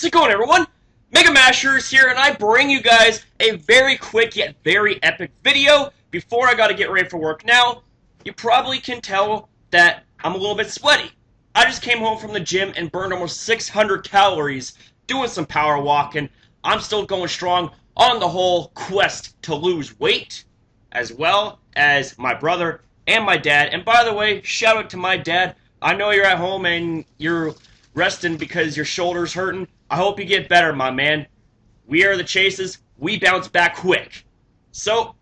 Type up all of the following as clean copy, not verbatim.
How's it going, everyone? Mega Mashers here, and I bring you guys a very quick yet very epic video before I gotta get ready for work. Now, you probably can tell that I'm a little bit sweaty. I just came home from the gym and burned almost 600 calories doing some power walking. I'm still going strong on the whole quest to lose weight, as well as my brother and my dad. And by the way, shout out to my dad. I know you're at home and you're resting because your shoulder's hurting. I hope you get better, my man. We are the Chases. We bounce back quick. So,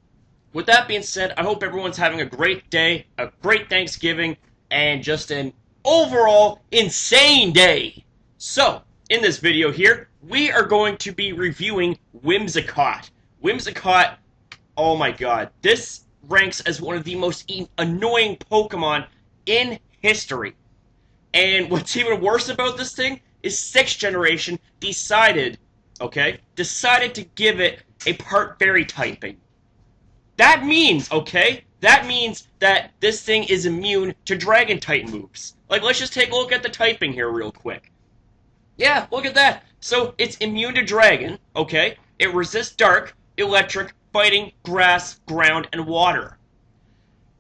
with that being said, I hope everyone's having a great day, a great Thanksgiving, and just an overall insane day. So, in this video here, we are going to be reviewing Whimsicott. Whimsicott, oh my god, this ranks as one of the most annoying Pokemon in history. And what's even worse about this thing is 6th generation decided to give it a part fairy typing. That means that this thing is immune to dragon type moves. Like, let's just take a look at the typing here real quick. Yeah, look at that. So, it's immune to dragon, okay? It resists dark, electric, fighting, grass, ground, and water.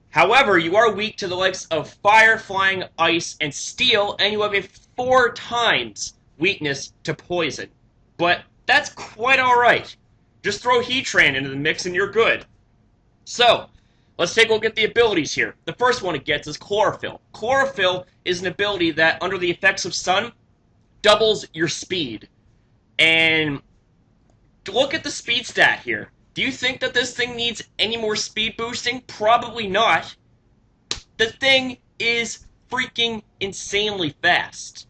However, you are weak to the likes of fire, flying, ice, and steel, and you have a 4 times weakness to poison. But that's quite alright. Just throw Heatran into the mix and you're good. So, let's take a look at the abilities here. The first one it gets is Chlorophyll. Chlorophyll is an ability that, under the effects of sun, doubles your speed. And look at the speed stat here. Do you think that this thing needs any more speed boosting? Probably not. The thing is freaking insanely fast.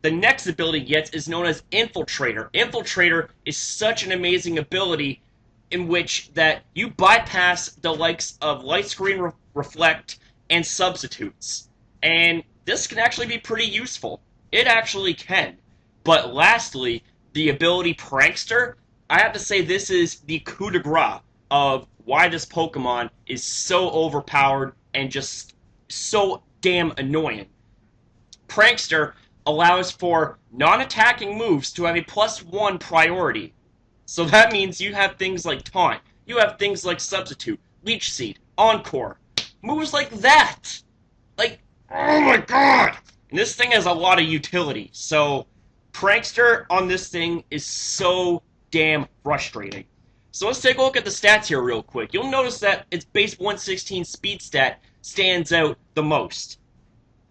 The next ability it gets is known as Infiltrator. Infiltrator is such an amazing ability in which that you bypass the likes of Light Screen Reflect and Substitutes. And this can actually be pretty useful. It actually can. But lastly, the ability Prankster, I have to say this is the coup de grace of why this Pokemon is so overpowered and just so damn annoying. Prankster allows for non-attacking moves to have a +1 priority. So that means you have things like Taunt, you have things like Substitute, Leech Seed, Encore, moves like that. Like, oh my god! And this thing has a lot of utility, so Prankster on this thing is so damn frustrating. So let's take a look at the stats here real quick. You'll notice that its base 116 speed stat stands out the most.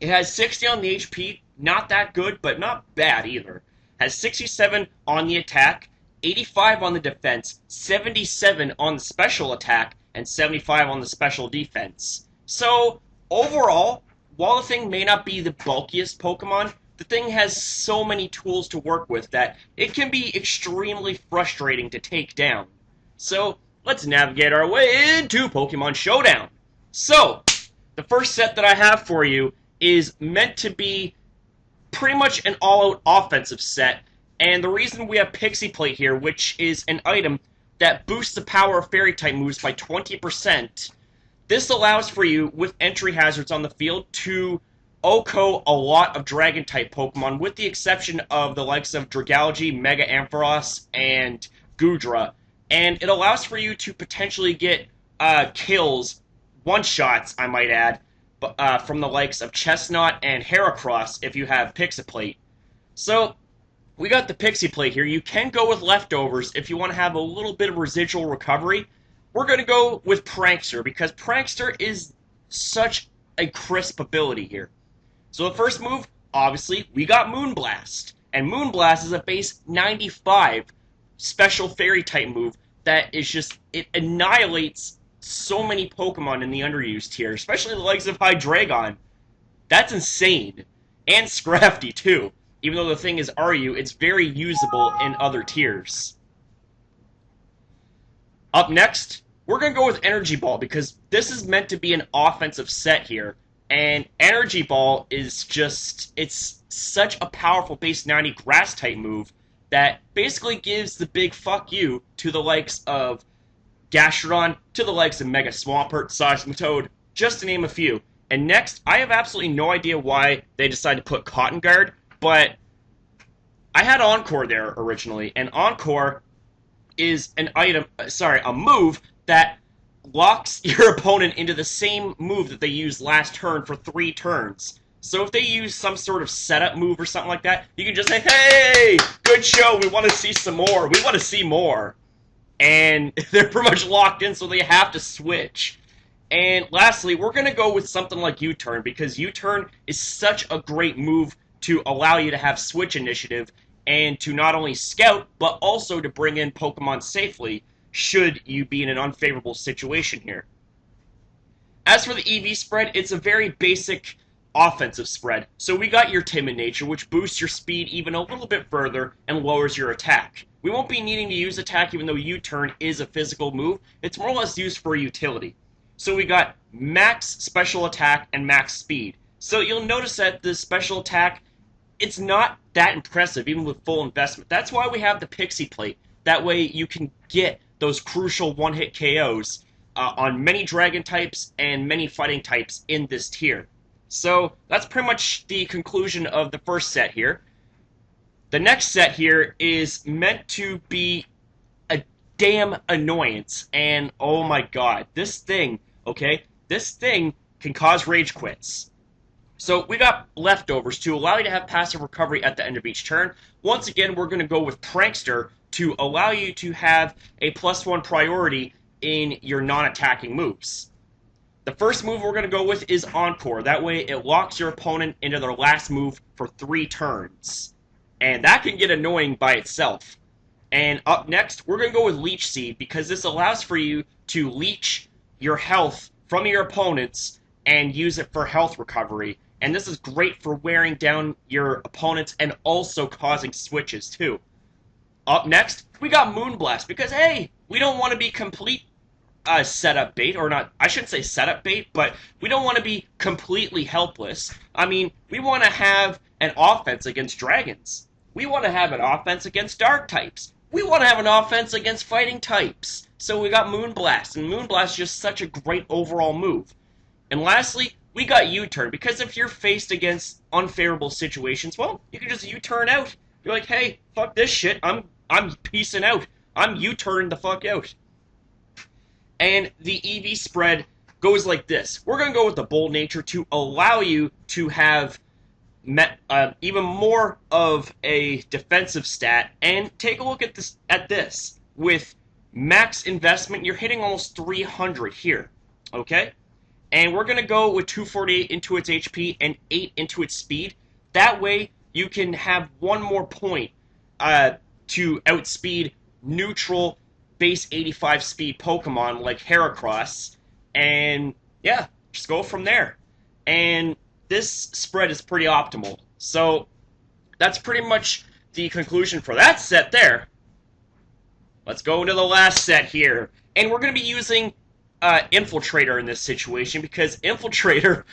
It has 60 on the HP, not that good, but not bad either. Has 67 on the attack, 85 on the defense, 77 on the special attack, and 75 on the special defense. So, overall, while the thing may not be the bulkiest Pokemon, the thing has so many tools to work with that it can be extremely frustrating to take down. So, let's navigate our way into Pokemon Showdown. So, the first set that I have for you is meant to be pretty much an all-out offensive set, and the reason we have Pixie Plate here, which is an item that boosts the power of Fairy-type moves by 20%, this allows for you, with entry hazards on the field, to OHKO a lot of Dragon-type Pokemon, with the exception of the likes of Dragalge, Mega Ampharos, and Goodra. And it allows for you to potentially get kills, one-shots, I might add, from the likes of Chestnut and Heracross if you have Pixie Plate. So, we got the Pixie Plate here. You can go with Leftovers if you want to have a little bit of residual recovery. We're going to go with Prankster, because Prankster is such a crisp ability here. So the first move, obviously, we got Moonblast. And Moonblast is a base 95 special fairy-type move that is just, it annihilates so many Pokemon in the underused tier, especially the likes of Hydreigon. That's insane. And Scrafty, too. Even though the thing is RU, it's very usable in other tiers. Up next, we're going to go with Energy Ball, because this is meant to be an offensive set here. And Energy Ball is just, it's such a powerful base 90 grass-type move that basically gives the big fuck you to the likes of Gastrodon, to the likes of Mega Swampert, Seismitoad, just to name a few. And next, I have absolutely no idea why they decided to put Cotton Guard, but I had Encore there originally, and Encore is a move that locks your opponent into the same move that they used last turn for 3 turns. So if they use some sort of setup move or something like that, you can just say, hey, good show, we want to see some more, we want to see more. And they're pretty much locked in, so they have to switch. And lastly, we're going to go with something like U-Turn, because U-Turn is such a great move to allow you to have switch initiative, and to not only scout, but also to bring in Pokemon safely, should you be in an unfavorable situation here. As for the EV spread, it's a very basic offensive spread. So we got your Timid Nature, which boosts your speed even a little bit further and lowers your attack. We won't be needing to use attack even though U-Turn is a physical move. It's more or less used for utility. So we got max special attack and max speed. So you'll notice that the special attack, it's not that impressive even with full investment. That's why we have the Pixie Plate. That way you can get those crucial one-hit KOs on many dragon types and many fighting types in this tier. So that's pretty much the conclusion of the first set here. The next set here is meant to be a damn annoyance, and oh my god, this thing, okay, this thing can cause rage quits. So we got leftovers to allow you to have passive recovery at the end of each turn. Once again, we're going to go with Prankster to allow you to have a +1 priority in your non-attacking moves. The first move we're going to go with is Encore. That way it locks your opponent into their last move for 3 turns. And that can get annoying by itself. And up next, we're going to go with Leech Seed, because this allows for you to leech your health from your opponents and use it for health recovery. And this is great for wearing down your opponents and also causing switches too. Up next, we got Moonblast, because hey, we don't want to be complete setup bait, or not, I shouldn't say setup bait, but we don't want to be completely helpless. I mean, we want to have an offense against dragons. We want to have an offense against dark types. We want to have an offense against fighting types. So we got Moonblast, and Moonblast is just such a great overall move. And lastly, we got U-Turn, because if you're faced against unfavorable situations, well, you can just U-Turn out. You're like, hey, fuck this shit, I'm peacing out. I'm U-turning the fuck out. And the EV spread goes like this. We're going to go with the Bold Nature to allow you to have even more of a defensive stat. And take a look at this. With max investment, you're hitting almost 300 here. Okay? And we're going to go with 248 into its HP and 8 into its speed. That way, you can have one more point to outspeed neutral base 85 speed Pokemon like Heracross, and yeah, just go from there. And this spread is pretty optimal. So that's pretty much the conclusion for that set there. Let's go into the last set here. And we're going to be using Infiltrator in this situation, because Infiltrator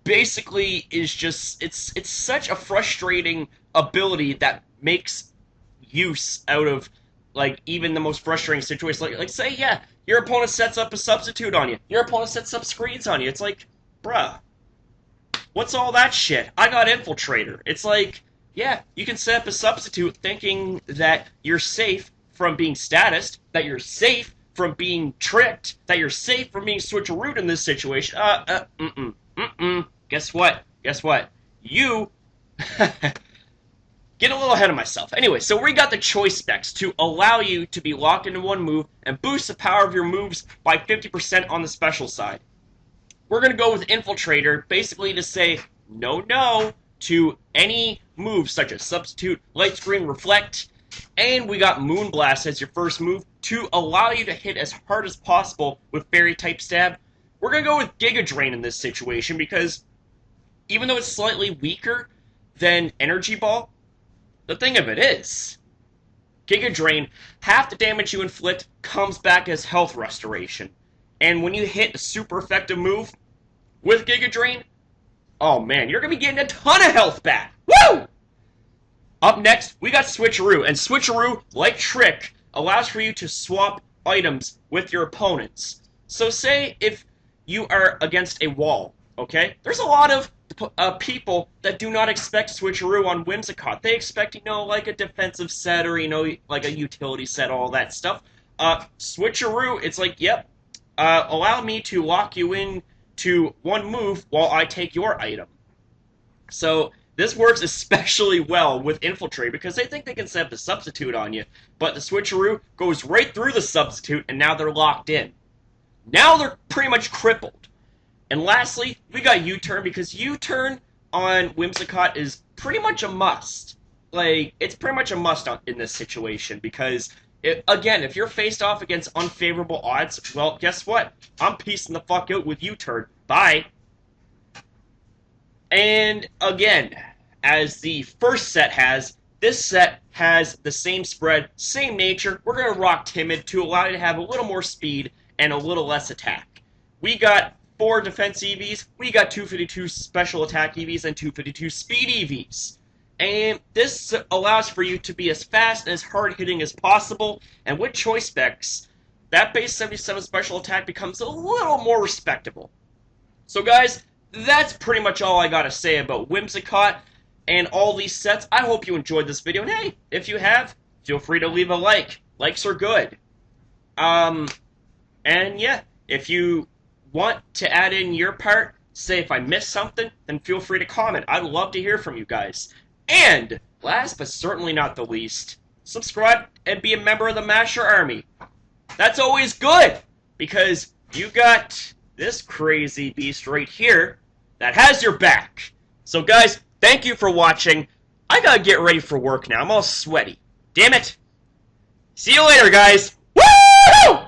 basically is just, it's such a frustrating ability that makes use out of like even the most frustrating situation. Like say, yeah, your opponent sets up a substitute on you. Your opponent sets up screens on you. It's like, bruh, what's all that shit? I got Infiltrator. It's like, yeah, you can set up a substitute thinking that you're safe from being statused, that you're safe from being tricked, that you're safe from being switcherooed in this situation. Guess what? Guess what? You get a little ahead of myself. Anyway, so we got the choice specs to allow you to be locked into one move and boost the power of your moves by 50% on the special side. We're going to go with Infiltrator, basically to say no to any moves such as Substitute, Light Screen, Reflect, and we got Moonblast as your first move to allow you to hit as hard as possible with Fairy-type Stab. We're going to go with Giga Drain in this situation, because even though it's slightly weaker than Energy Ball, the thing of it is, Giga Drain, half the damage you inflict comes back as health restoration. And when you hit a super effective move with Giga Drain, oh man, you're going to be getting a ton of health back. Woo! Up next, we got Switcheroo. And Switcheroo, like Trick, allows for you to swap items with your opponents. So say if you are against a wall, okay? There's a lot of people that do not expect Switcheroo on Whimsicott. They expect, like a defensive set or, like a utility set, all that stuff. Switcheroo, it's like, yep, allow me to lock you in to one move while I take your item. So this works especially well with Infiltrator because they think they can set up the substitute on you, but the Switcheroo goes right through the substitute and now they're locked in. Now they're pretty much crippled. And lastly, we got U-turn because U-turn on Whimsicott is pretty much a must. Like, it's pretty much a must in this situation because, again, if you're faced off against unfavorable odds, well, guess what? I'm piecing the fuck out with U-turn. Bye. And again, as the first set has, this set has the same spread, same nature. We're going to rock Timid to allow you to have a little more speed and a little less attack. We got 4 defense EVs, we got 252 special attack EVs, and 252 speed EVs. And this allows for you to be as fast and as hard-hitting as possible, and with choice specs, that base 77 special attack becomes a little more respectable. So guys, that's pretty much all I gotta say about Whimsicott and all these sets. I hope you enjoyed this video, and hey, if you have, feel free to leave a like. Likes are good. And yeah, if you want to add in your part, say if I missed something, then feel free to comment. I'd love to hear from you guys. And last but certainly not the least, subscribe and be a member of the Masher Army. That's always good, because you got this crazy beast right here that has your back. So guys, thank you for watching. I gotta get ready for work now. I'm all sweaty. Damn it. See you later, guys. Woo!